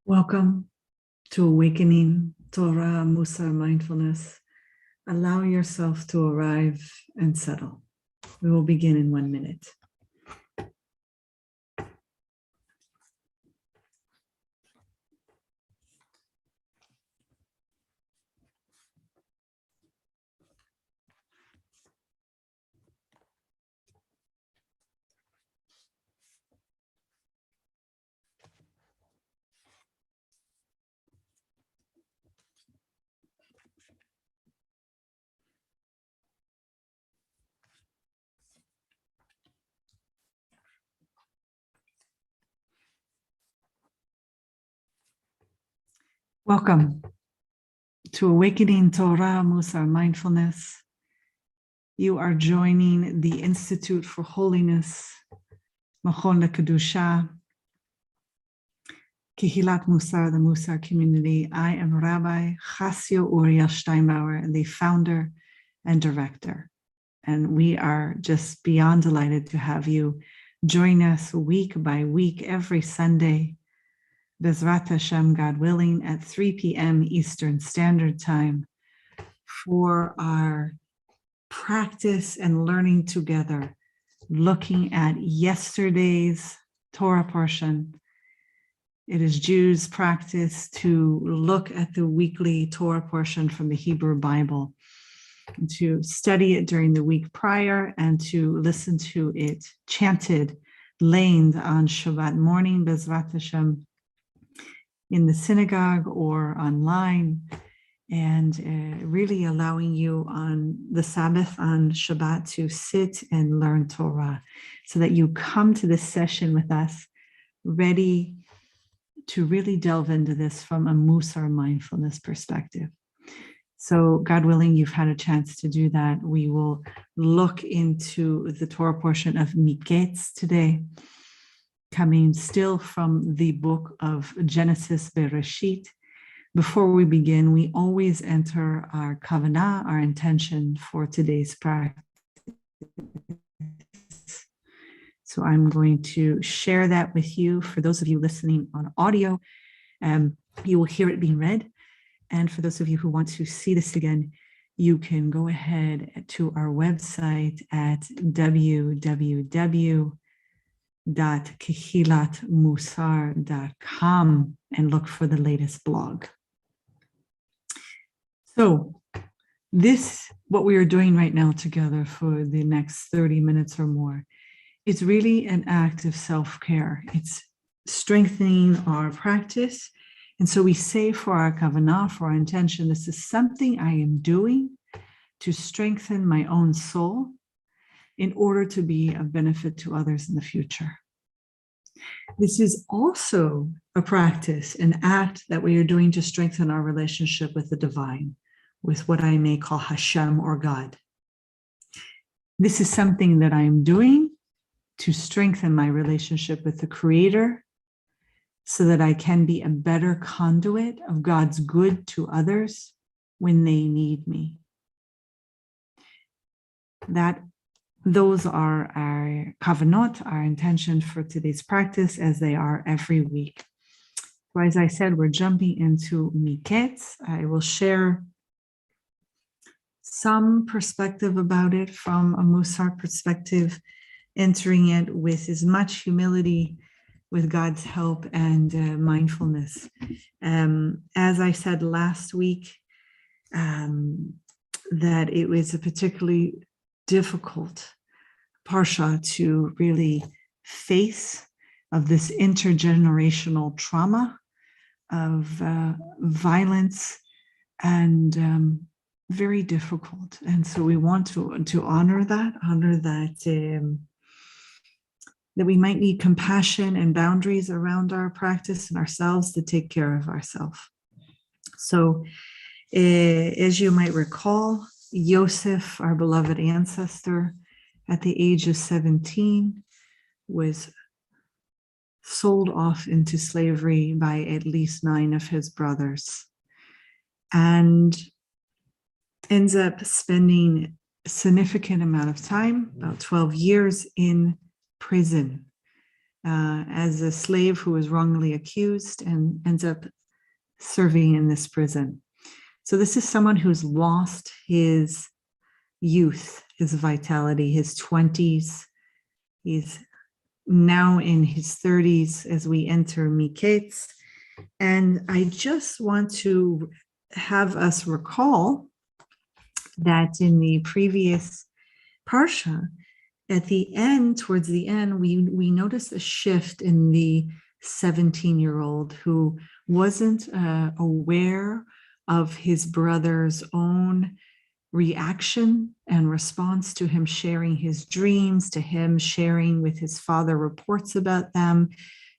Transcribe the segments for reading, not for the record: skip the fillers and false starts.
Welcome to Awakening Torah Mussar Mindfulness. Allow yourself to arrive and settle. We will begin in 1 minute. Welcome to Awakening Torah Mussar Mindfulness. You are joining the Institute for Holiness, Machon LeKedusha, Kehilat Mussar, the Mussar community. I am Rabbi Chasya Uriel Steinbauer, the founder and director. And we are just beyond delighted to have you join us week by week, every Sunday, Bezrat Hashem, God willing, at 3 p.m. Eastern Standard Time for our practice and learning together, looking at yesterday's Torah portion. It is Jews' practice to look at the weekly Torah portion from the Hebrew Bible, to study it during the week prior and to listen to it chanted, laned on Shabbat morning, Bezrat Hashem, in the synagogue or online, and really allowing you on the Sabbath, on Shabbat, to sit and learn Torah so that you come to this session with us ready to really delve into this from a Mussar mindfulness perspective. So God willing, you've had a chance to do that. We will look into the Torah portion of Mikkets today, coming still from the book of Genesis Bereshit. Before we begin, we always enter our kavanah, our intention for today's practice. So I'm going to share that with you. For those of you listening on audio, you will hear it being read. And for those of you who want to see this again, you can go ahead to our website at www.kehilatmussar.com and look for the latest blog. So what we are doing right now together for the next 30 minutes or more, is really an act of self-care. It's strengthening our practice. And so we say for our kavanah, for our intention, this is something I am doing to strengthen my own soul in order to be of benefit to others in the future. This is also a practice, an act that we are doing to strengthen our relationship with the divine, with what I may call Hashem or God. This is something that I am doing to strengthen my relationship with the Creator so that I can be a better conduit of God's good to others when they need me. Those are our kavanot, our intention for today's practice, as they are every week. So as I said, we're jumping into Mikkets. I will share some perspective about it from a Mussar perspective, entering it with as much humility, with God's help and mindfulness. As I said last week, that it was a particularly difficult parsha to really face, of this intergenerational trauma of violence, and very difficult. And so we want to honor that, that we might need compassion and boundaries around our practice and ourselves to take care of ourselves. So as you might recall, Yosef, our beloved ancestor, at the age of 17, was sold off into slavery by at least 9 of his brothers, and ends up spending a significant amount of time, about 12 years, in prison. as a slave who was wrongly accused and ends up serving in this prison. So this is someone who's lost his youth, his vitality, his 20s. He's now in his 30s as we enter Mikkets. And I just want to have us recall that in the previous Parsha, at the end, towards the end, we noticed a shift in the 17-year-old who wasn't aware of his brother's own reaction and response to him sharing his dreams, to him sharing with his father reports about them,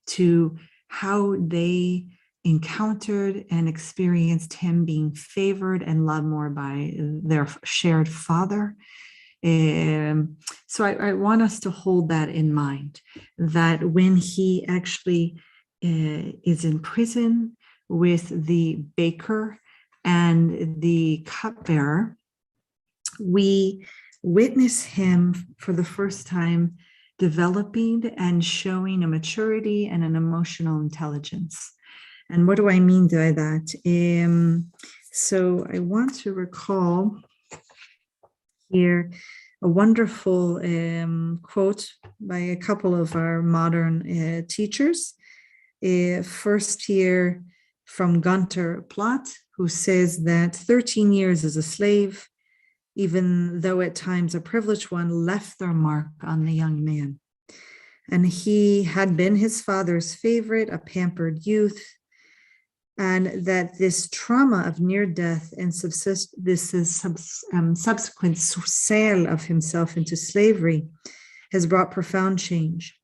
to how they encountered and experienced him being favored and loved more by their shared father. So I want us to hold that in mind, that when he actually is in prison with the baker and the cupbearer, we witness him for the first time developing and showing a maturity and an emotional intelligence. And what do I mean by that? So I want to recall here a wonderful quote by a couple of our modern teachers. First here from Gunter Platt, who says that 13 years as a slave, even though at times a privileged one, left their mark on the young man. And he had been his father's favorite, a pampered youth, and that this trauma of near death and subsequent sale of himself into slavery has brought profound change.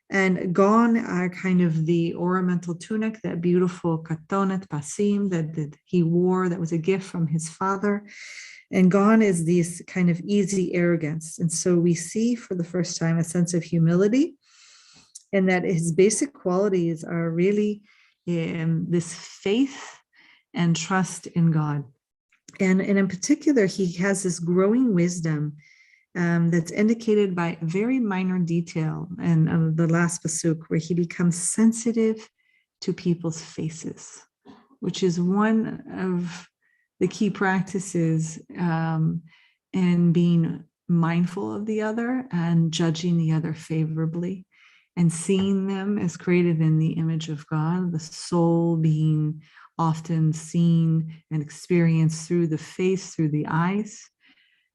And gone are kind of the ornamental tunic, that beautiful katonet pasim that he wore, that was a gift from his father. And gone is this kind of easy arrogance. And so we see for the first time a sense of humility, and that his basic qualities are really this faith and trust in God. And in particular, he has this growing wisdom that's indicated by a very minor detail in the last pasuk, where he becomes sensitive to people's faces, which is one of the key practices in being mindful of the other and judging the other favorably, and seeing them as created in the image of God, the soul being often seen and experienced through the face, through the eyes.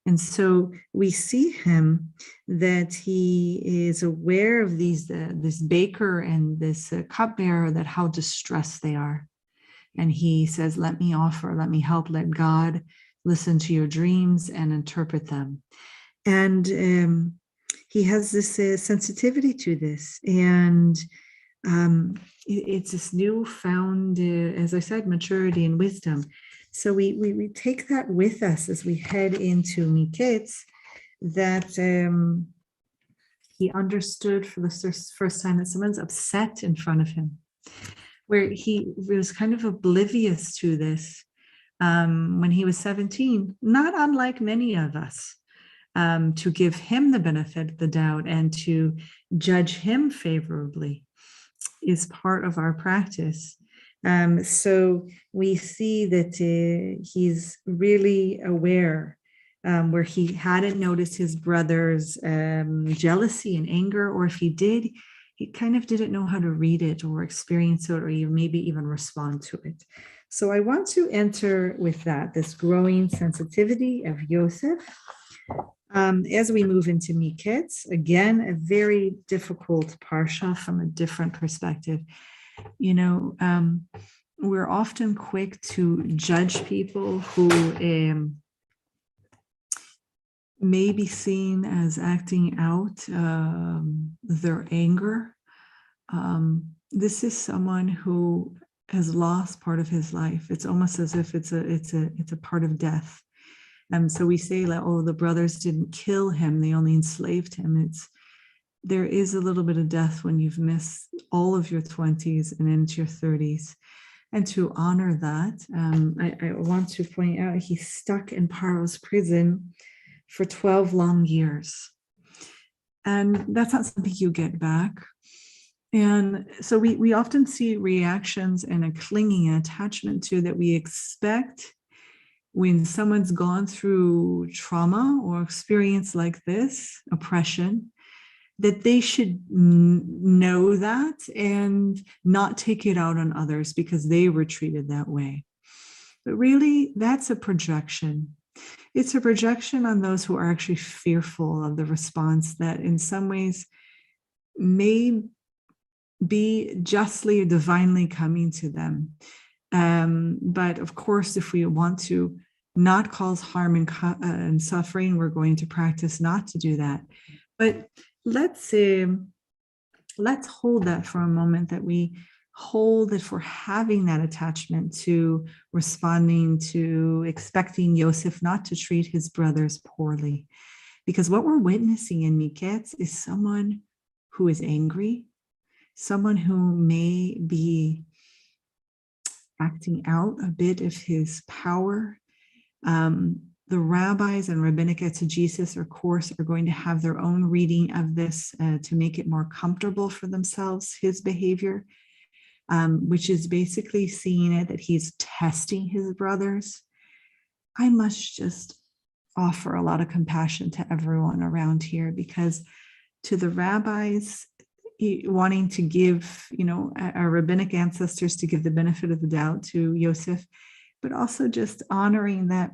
And so we see him that he is aware of these, this baker and this cupbearer, that how distressed they are. And he says, let me offer, let me help, let God listen to your dreams and interpret them. And he has this sensitivity to this. And it's this newfound, as I said, maturity and wisdom. So we take that with us as we head into Mikkets, that he understood for the first time that someone's upset in front of him, where he was kind of oblivious to this when he was 17, not unlike many of us, to give him the benefit of the doubt and to judge him favorably is part of our practice. So we see that he's really aware, where he hadn't noticed his brother's jealousy and anger, or if he did, he kind of didn't know how to read it or experience it, or maybe even respond to it. So I want to enter with that, this growing sensitivity of Yosef. As we move into Mikkets, again, a very difficult parsha from a different perspective. You know, we're often quick to judge people who may be seen as acting out their anger. This is someone who has lost part of his life. It's almost as if it's a part of death. So we say, like, oh, the brothers didn't kill him, they only enslaved him. There is a little bit of death when you've missed all of your 20s and into your 30s. And to honor that, I want to point out he's stuck in Paro's prison for 12 long years. And that's not something you get back. And so we often see reactions and a clinging and attachment to that we expect when someone's gone through trauma or experience like this, oppression, that they should know that and not take it out on others because they were treated that way. But really, that's a projection. It's a projection on those who are actually fearful of the response that in some ways may be justly or divinely coming to them. But of course, if we want to not cause harm and suffering, we're going to practice not to do that. But let's hold that for a moment, that we hold it for having that attachment to responding to expecting Yosef not to treat his brothers poorly. Because what we're witnessing in Mikkets is someone who is angry, someone who may be acting out a bit of his power. The rabbis and rabbinic exegesis, of course, are going to have their own reading of this to make it more comfortable for themselves, his behavior, which is basically seeing it that he's testing his brothers. I must just offer a lot of compassion to everyone around here, because to the rabbis, wanting to give, our rabbinic ancestors to give the benefit of the doubt to Yosef, but also just honoring that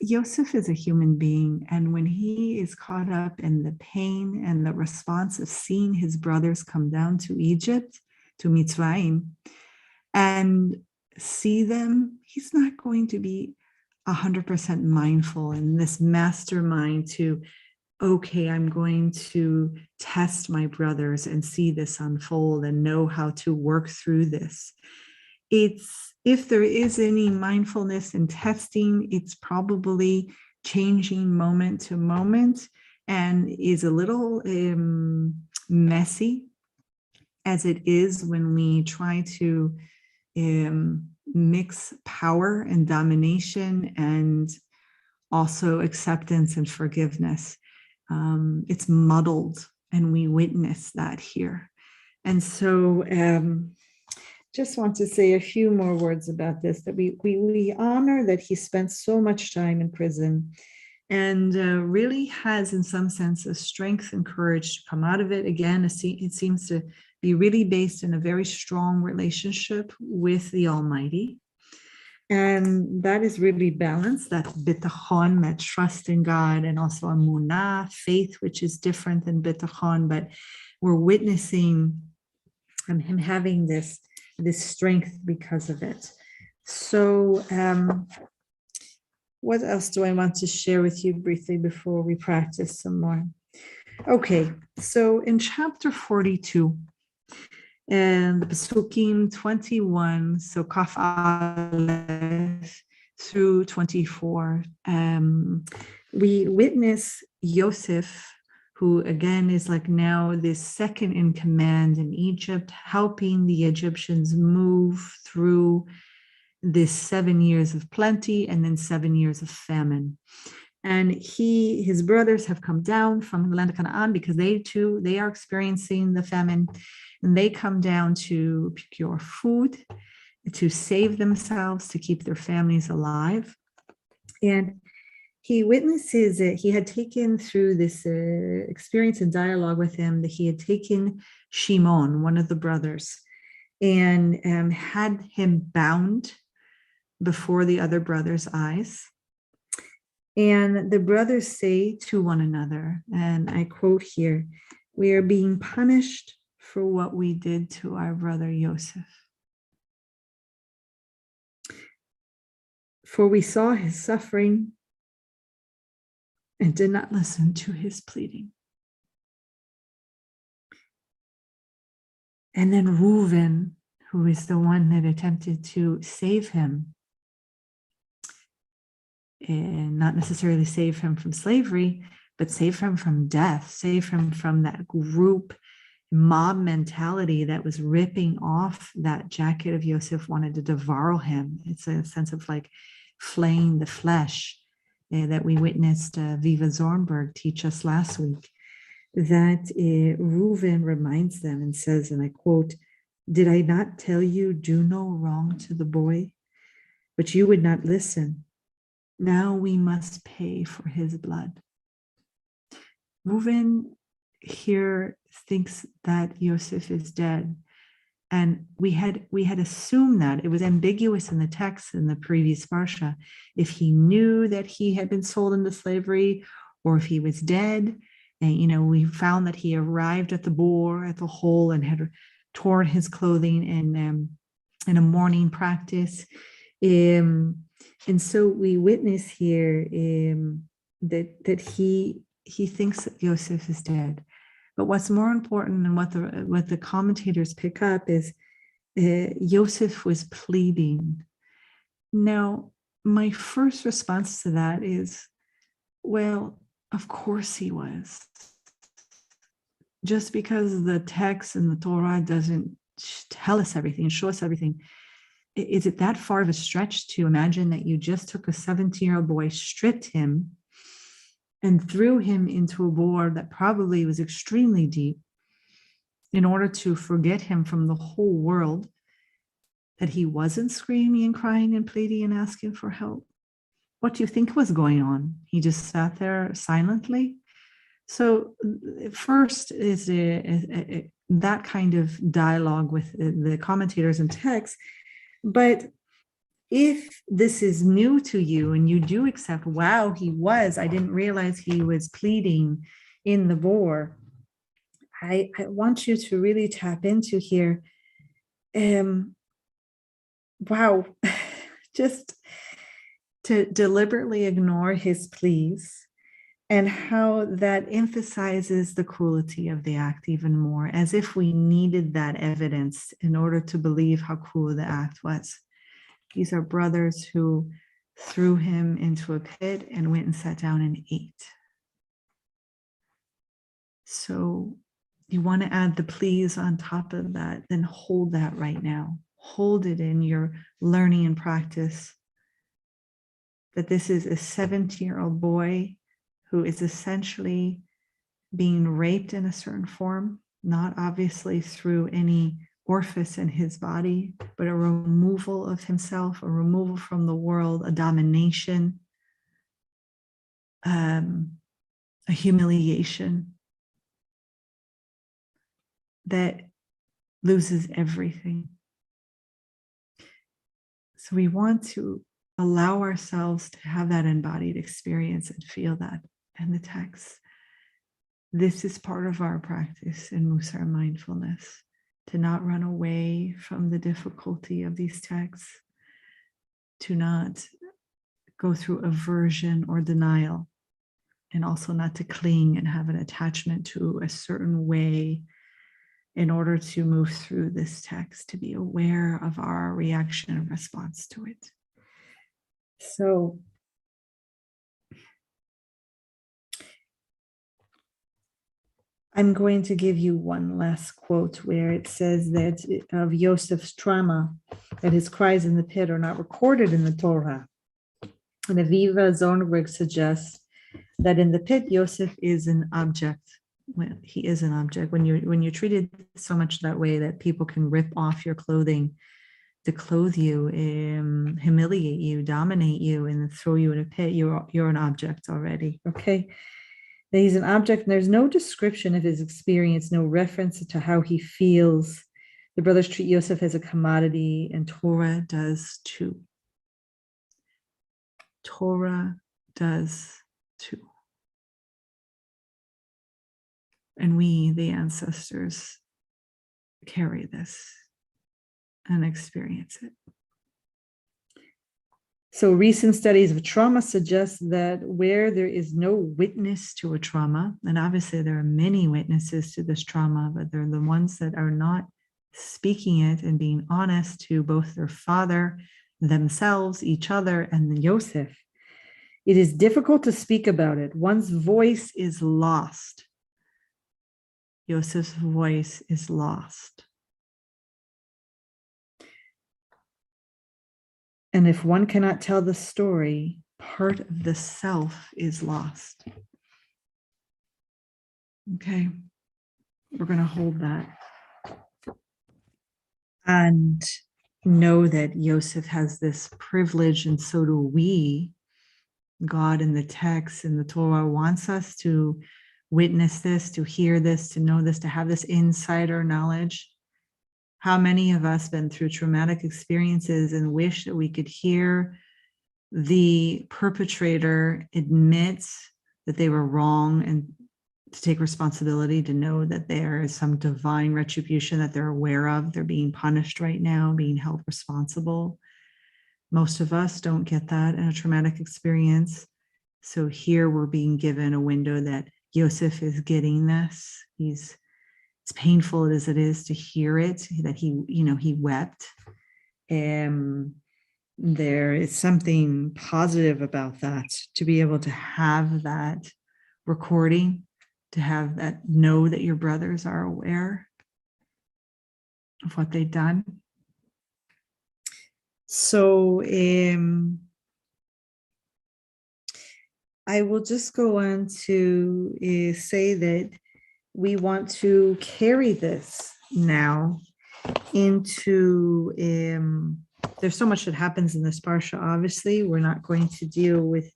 Yosef is a human being. And when he is caught up in the pain and the response of seeing his brothers come down to Egypt, to Mitzrayim, and see them, he's not going to be 100% mindful in this mastermind to, okay, I'm going to test my brothers and see this unfold and know how to work through this. If there is any mindfulness in testing, it's probably changing moment to moment and is a little messy, as it is when we try to mix power and domination and also acceptance and forgiveness. It's muddled, and we witness that here. And so just want to say a few more words about this, that we honor that he spent so much time in prison and really has, in some sense, a strength and courage to come out of it. Again, it seems to be really based in a very strong relationship with the Almighty. And that is really balanced, that bitachon, that trust in God, and also amunah, faith, which is different than bitachon, but we're witnessing him having this strength because of it. So what else do I want to share with you briefly before we practice some more? Okay, so in chapter 42, and the Pesukim 21, so Kaf Aleph through 24, we witness Yosef, who again is like now this second in command in Egypt, helping the Egyptians move through this 7 years of plenty and then 7 years of famine. And his brothers have come down from the land of Canaan because they are experiencing the famine. And they come down to procure food, to save themselves, to keep their families alive. And he witnesses it. He had taken through this experience and dialogue with him, that he had taken Shimon, one of the brothers, and had him bound before the other brothers' eyes. And the brothers say to one another, and I quote here, "We are being punished for what we did to our brother Yosef. For we saw his suffering and did not listen to his pleading." And then Reuven, who is the one that attempted to save him, and not necessarily save him from slavery, but save him from death, save him from that group mob mentality that was ripping off that jacket of Yosef, wanted to devour him. It's a sense of like flaying the flesh that we witnessed Viva Zornberg teach us last week. that Reuven reminds them and says, and I quote, "Did I not tell you, do no wrong to the boy? But you would not listen. Now we must pay for his blood." Reuven here thinks that Yosef is dead. And we had assumed that it was ambiguous in the text in the previous parsha, if he knew that he had been sold into slavery or if he was dead. And we found that he arrived at the bore, at the hole, and had torn his clothing in a mourning practice. And so we witness here that he thinks that Yosef is dead. But what's more important and what the commentators pick up is Yosef was pleading. Now, my first response to that is, well, of course he was. Just because the text and the Torah doesn't tell us everything, show us everything, is it that far of a stretch to imagine that you just took a 17-year-old boy, stripped him, and threw him into a bore that probably was extremely deep in order to forget him from the whole world, that he wasn't screaming and crying and pleading and asking for help? What do you think was going on? He just sat there silently? So first is that kind of dialogue with the commentators and text. But if this is new to you and you do accept, wow, I didn't realize he was pleading in the bore, I want you to really tap into here. Wow, just to deliberately ignore his pleas, and how that emphasizes the cruelty of the act even more, as if we needed that evidence in order to believe how cruel the act was. These are brothers who threw him into a pit and went and sat down and ate. So you want to add the pleas on top of that, then hold that right now. Hold it in your learning and practice, that this is a 17-year-old boy who is essentially being raped in a certain form, not obviously through any orifice in his body, but a removal of himself, a removal from the world, a domination, a humiliation that loses everything. So we want to allow ourselves to have that embodied experience and feel that in the text. This is part of our practice in Mussar Mindfulness, to not run away from the difficulty of these texts, to not go through aversion or denial, and also not to cling and have an attachment to a certain way in order to move through this text, to be aware of our reaction and response to it. So I'm going to give you one last quote where it says that of Yosef's trauma, that his cries in the pit are not recorded in the Torah. And Aviva Zornberg suggests that in the pit, Yosef is an object. Well, he is an object. When you're treated so much that way that people can rip off your clothing to clothe you, humiliate you, dominate you, and throw you in a pit, you're an object already. Okay. That he's an object, and there's no description of his experience, no reference to how he feels. The brothers treat Yosef as a commodity, and Torah does too. Torah does too. And we, the ancestors, carry this and experience it. So recent studies of trauma suggest that where there is no witness to a trauma, and obviously there are many witnesses to this trauma, but they're the ones that are not speaking it and being honest to both their father, themselves, each other, and Yosef. It is difficult to speak about it. One's voice is lost. Yosef's voice is lost. And if one cannot tell the story, part of the self is lost. Okay, we're going to hold that and know that Yosef has this privilege, and so do we. God in the text in the Torah wants us to witness this, to hear this, to know this, to have this insider knowledge. How many of us been through traumatic experiences and wish that we could hear the perpetrator admit that they were wrong and to take responsibility, to know that there is some divine retribution that they're aware of. They're being punished right now, being held responsible. Most of us don't get that in a traumatic experience. So here we're being given a window that Yosef is getting this. It's painful as it is to hear it, that he wept. There is something positive about that, to be able to have that recording, to have that, know that your brothers are aware of what they've done. So I will just go on to say that we want to carry this now into, there's so much that happens in this parsha. Obviously, we're not going to deal with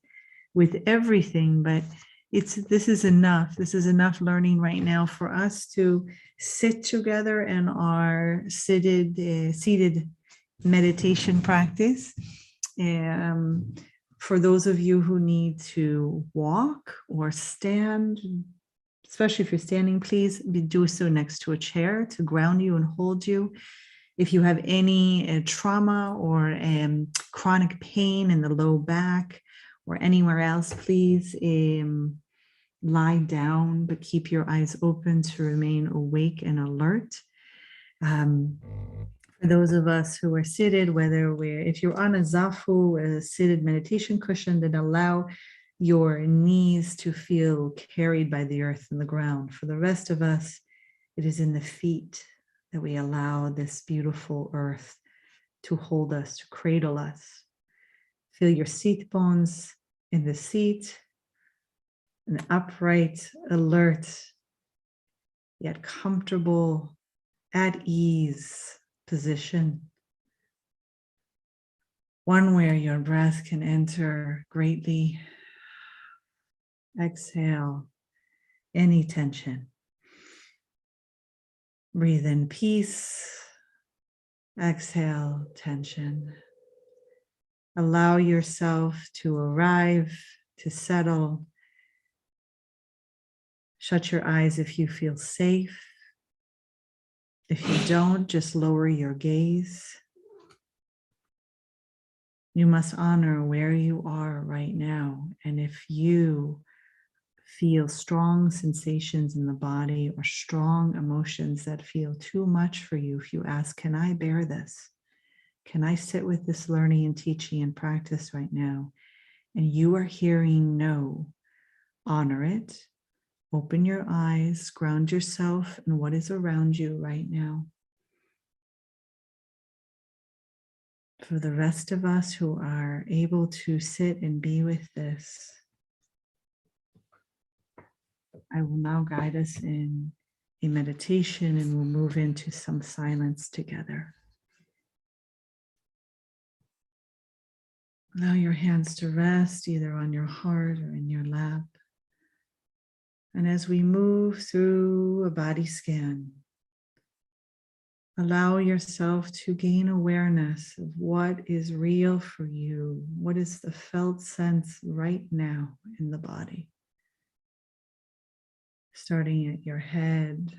everything, but this is enough. This is enough learning right now for us to sit together in our seated meditation practice. For those of you who need to walk or stand, especially if you're standing, please do so next to a chair to ground you and hold you. If you have any trauma or chronic pain in the low back or anywhere else, please lie down, but keep your eyes open to remain awake and alert. For those of us who are seated, if you're on a zafu, a seated meditation cushion, then allow your knees to feel carried by the earth and the ground. For the rest of us, it is in the feet that we allow this beautiful earth to hold us, to cradle us. Feel your seat bones in the seat, an upright, alert, yet comfortable, at ease position. One where your breath can enter greatly. Exhale any tension. Breathe in peace. Exhale tension. Allow yourself to arrive, to settle. Shut your eyes if you feel safe. If you don't, just lower your gaze. You must honor where you are right now. And if you feel strong sensations in the body or strong emotions that feel too much for you, if you ask, can I bear this? Can I sit with this learning and teaching and practice right now? And you are hearing no, honor it. Open your eyes, ground yourself in what is around you right now. For the rest of us who are able to sit and be with this, I will now guide us in a meditation and we'll move into some silence together. Allow your hands to rest either on your heart or in your lap. And as we move through a body scan, allow yourself to gain awareness of what is real for you. What is the felt sense right now in the body? Starting at your head,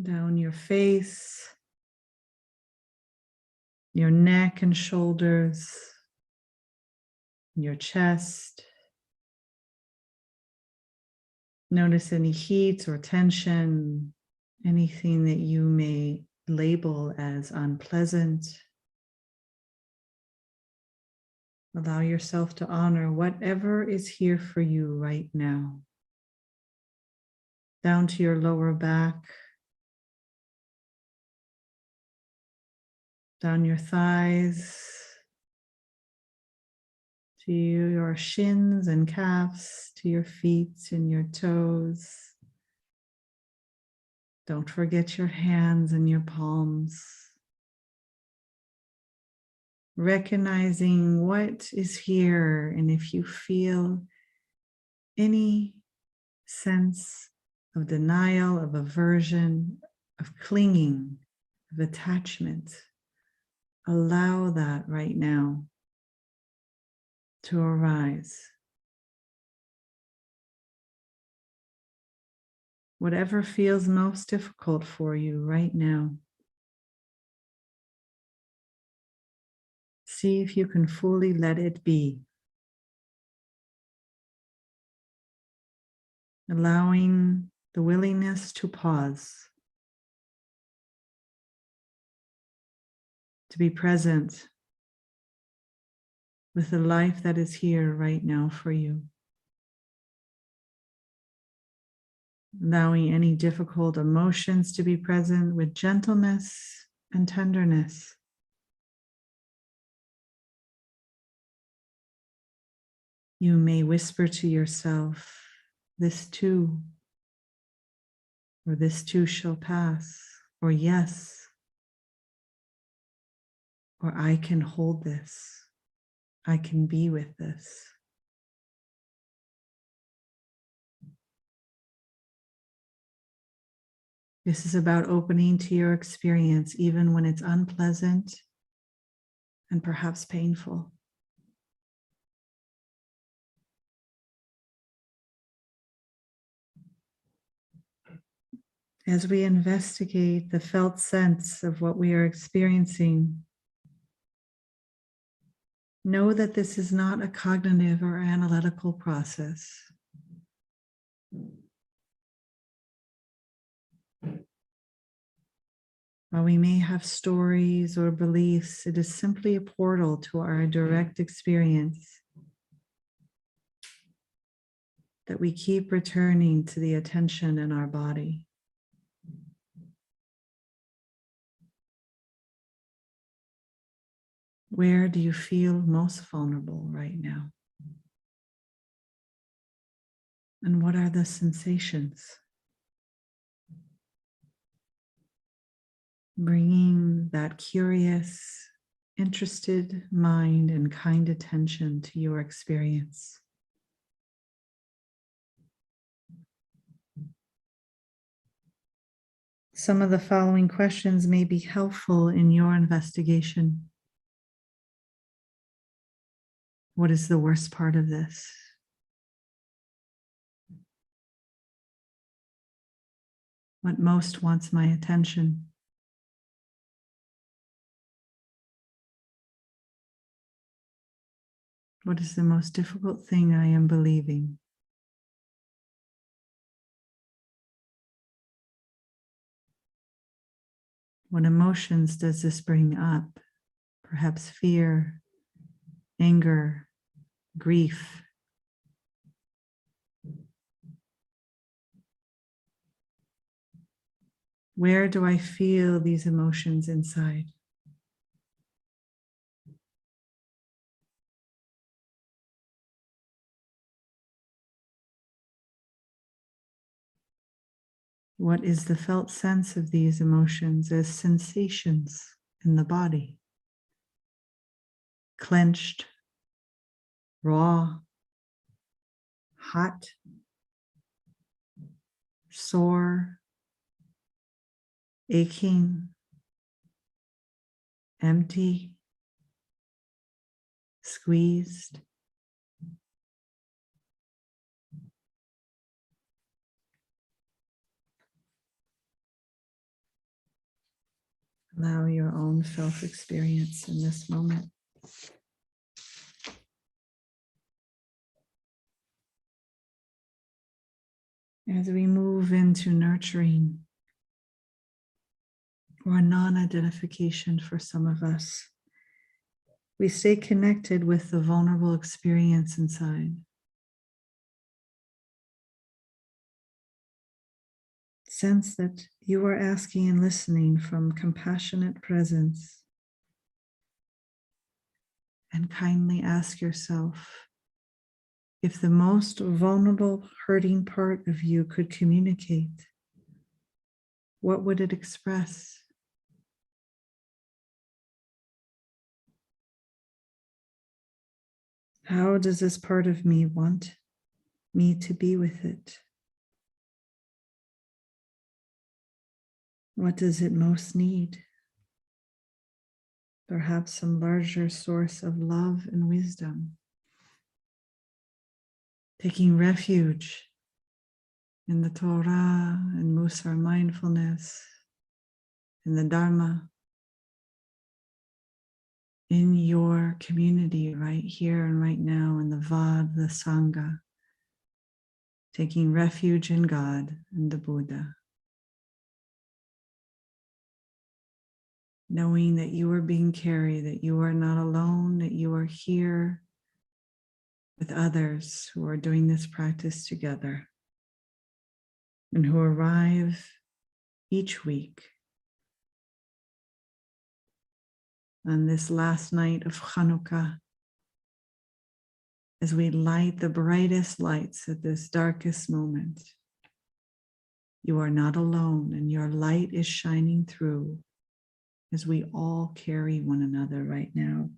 down your face, your neck and shoulders, your chest. Notice any heat or tension, anything that you may label as unpleasant. Allow yourself to honor whatever is here for you right now. Down to your lower back, down your thighs, to your shins and calves, to your feet and your toes. Don't forget your hands and your palms. Recognizing what is here, and if you feel any sense of denial, of aversion, of clinging, of attachment, allow that right now to arise. Whatever feels most difficult for you right now, see if you can fully let it be. Allowing the willingness to pause, to be present with the life that is here right now for you. Allowing any difficult emotions to be present with gentleness and tenderness. You may whisper to yourself, "This too," or "This too shall pass," or "Yes," or "I can hold this. I can be with this." This is about opening to your experience, even when it's unpleasant and perhaps painful. As we investigate the felt sense of what we are experiencing, know that this is not a cognitive or analytical process. While we may have stories or beliefs, it is simply a portal to our direct experience that we keep returning to the attention in our body. Where do you feel most vulnerable right now? And what are the sensations? Bringing that curious, interested mind and kind attention to your experience. Some of the following questions may be helpful in your investigation. What is the worst part of this? What most wants my attention? What is the most difficult thing I am believing? What emotions does this bring up? Perhaps fear, anger, grief. Where do I feel these emotions inside? What is the felt sense of these emotions as sensations in the body? Clenched, raw, hot, sore, aching, empty, squeezed. Allow your own self-experience in this moment. As we move into nurturing or non-identification for some of us, we stay connected with the vulnerable experience inside. Sense that you are asking and listening from compassionate presence, and kindly ask yourself if the most vulnerable, hurting part of you could communicate. What would it express? How does this part of me want me to be with it? What does it most need? Perhaps some larger source of love and wisdom. Taking refuge in the Torah and Mussar Mindfulness, in the Dharma, in your community right here and right now, in the Vad, the Sangha, taking refuge in God and the Buddha, knowing that you are being carried, that you are not alone, that you are here with others who are doing this practice together and who arrive each week on this last night of Hanukkah as we light the brightest lights at this darkest moment. You are not alone, and your light is shining through as we all carry one another right now.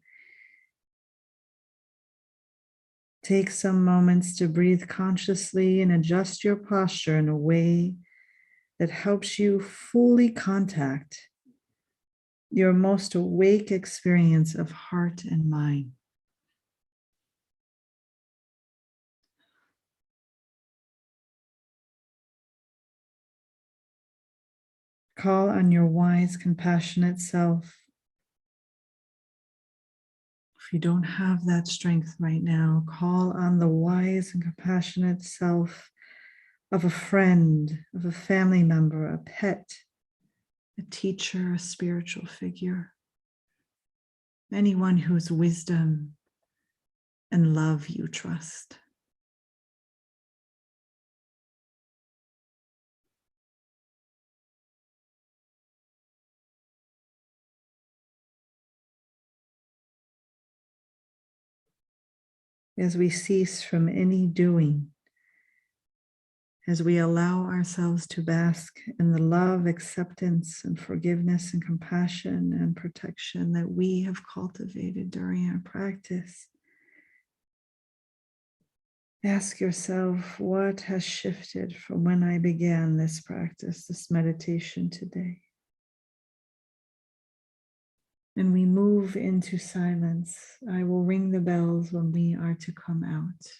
Take some moments to breathe consciously and adjust your posture in a way that helps you fully contact your most awake experience of heart and mind. Call on your wise, compassionate self. If you don't have that strength right now, call on the wise and compassionate self of a friend, of a family member, a pet, a teacher, a spiritual figure, anyone whose wisdom and love you trust. As we cease from any doing, as we allow ourselves to bask in the love, acceptance, and forgiveness and compassion and protection that we have cultivated during our practice, ask yourself, what has shifted from when I began this practice, this meditation today? And we move into silence. I will ring the bells when we are to come out.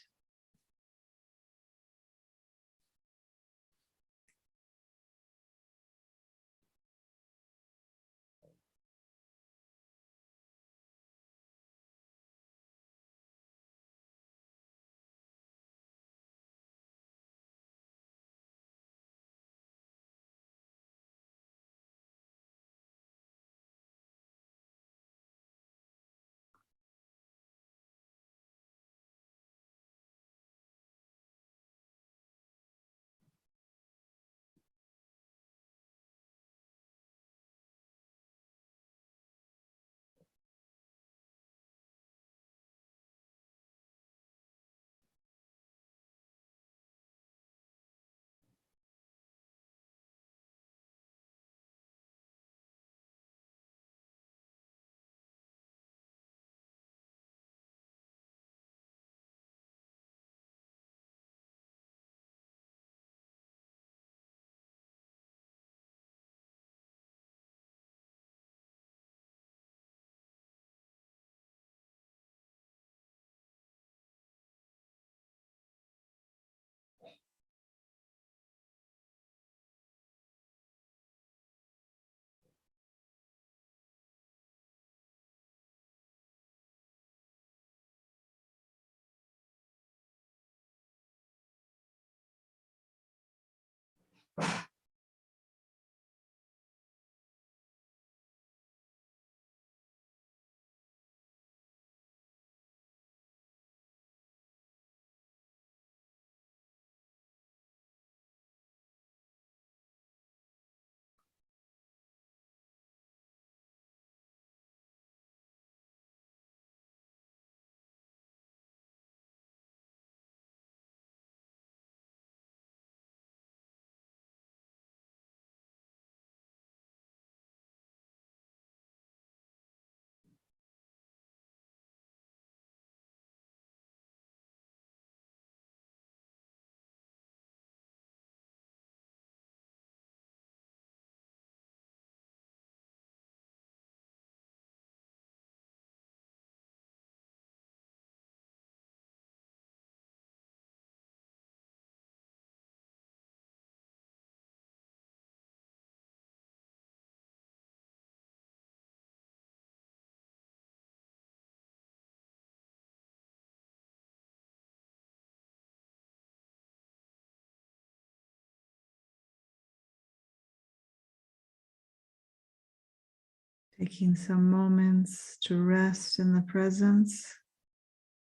Taking some moments to rest in the presence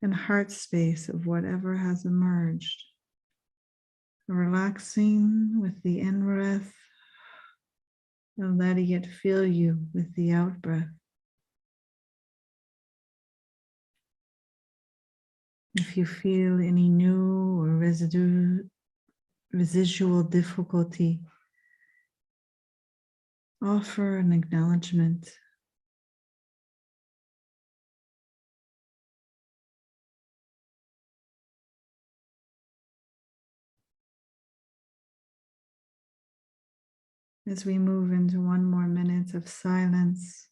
and heart space of whatever has emerged. Relaxing with the in-breath and letting it fill you with the out-breath. If you feel any new or residual difficulty, offer an acknowledgement. As we move into one more minute of silence,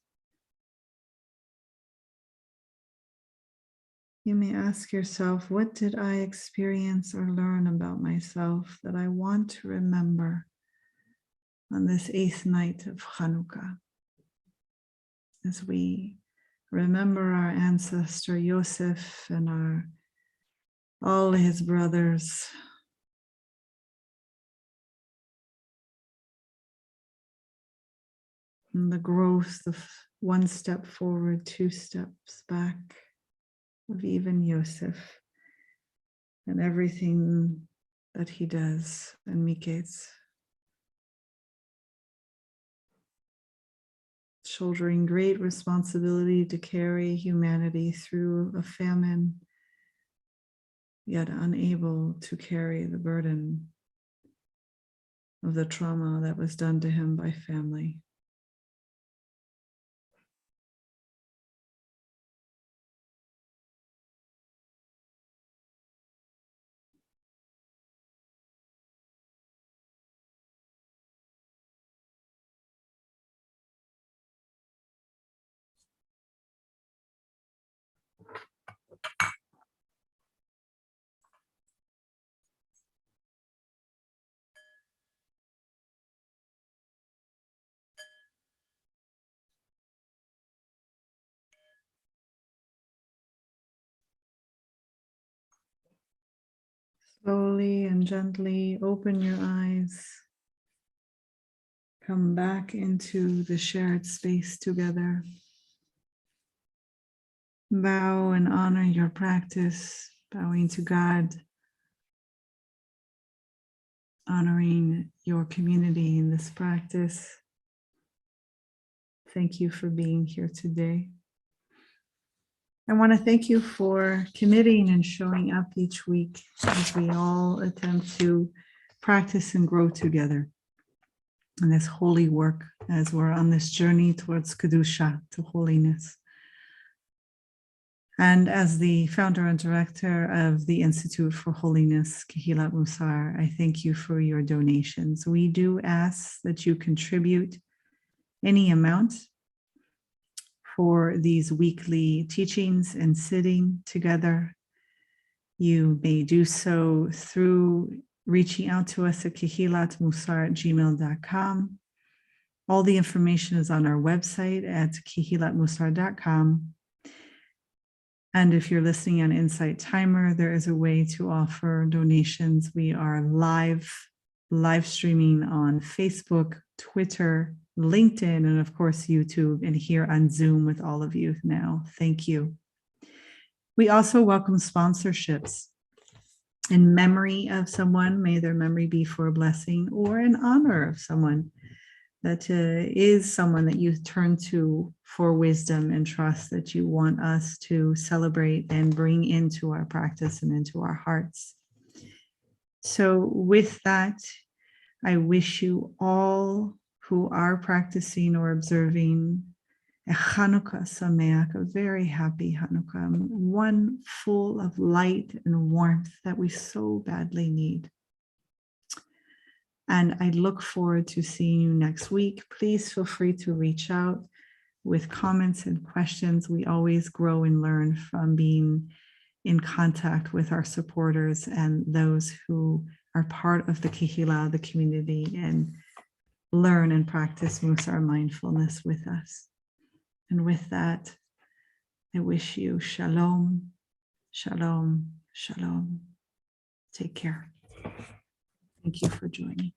you may ask yourself, what did I experience or learn about myself that I want to remember on this 8th night of Hanukkah? As we remember our ancestor Yosef and all his brothers, and the growth of one step forward, 2 steps back of even Yosef and everything that he does in Mikkets, shouldering great responsibility to carry humanity through a famine, yet unable to carry the burden of the trauma that was done to him by family. Slowly and gently open your eyes. Come back into the shared space together. Bow and honor your practice, bowing to God, honoring your community in this practice. Thank you for being here today. I want to thank you for committing and showing up each week as we all attempt to practice and grow together in this holy work as we're on this journey towards Kedusha, to holiness. And as the founder and director of the Institute for Holiness, Kehilat Mussar, I thank you for your donations. We do ask that you contribute any amount for these weekly teachings and sitting together. You may do so through reaching out to us at kehilatmussar@gmail.com. All the information is on our website at kehilatmussar.com. And if you're listening on Insight Timer, there is a way to offer donations. We are live streaming on Facebook, Twitter, LinkedIn, and of course, YouTube, and here on Zoom with all of you now. Thank you. We also welcome sponsorships in memory of someone. May their memory be for a blessing, or in honor of someone that is someone that you turn to for wisdom and trust that you want us to celebrate and bring into our practice and into our hearts. So with that, I wish you all who are practicing or observing a Hanukkah Sameach, a very happy Hanukkah, one full of light and warmth that we so badly need. And I look forward to seeing you next week. Please feel free to reach out with comments and questions. We always grow and learn from being in contact with our supporters and those who are part of the Kehilah, the community, and learn and practice Mussar mindfulness with us. And with that, I wish you shalom, shalom, shalom. Take care. Thank you for joining.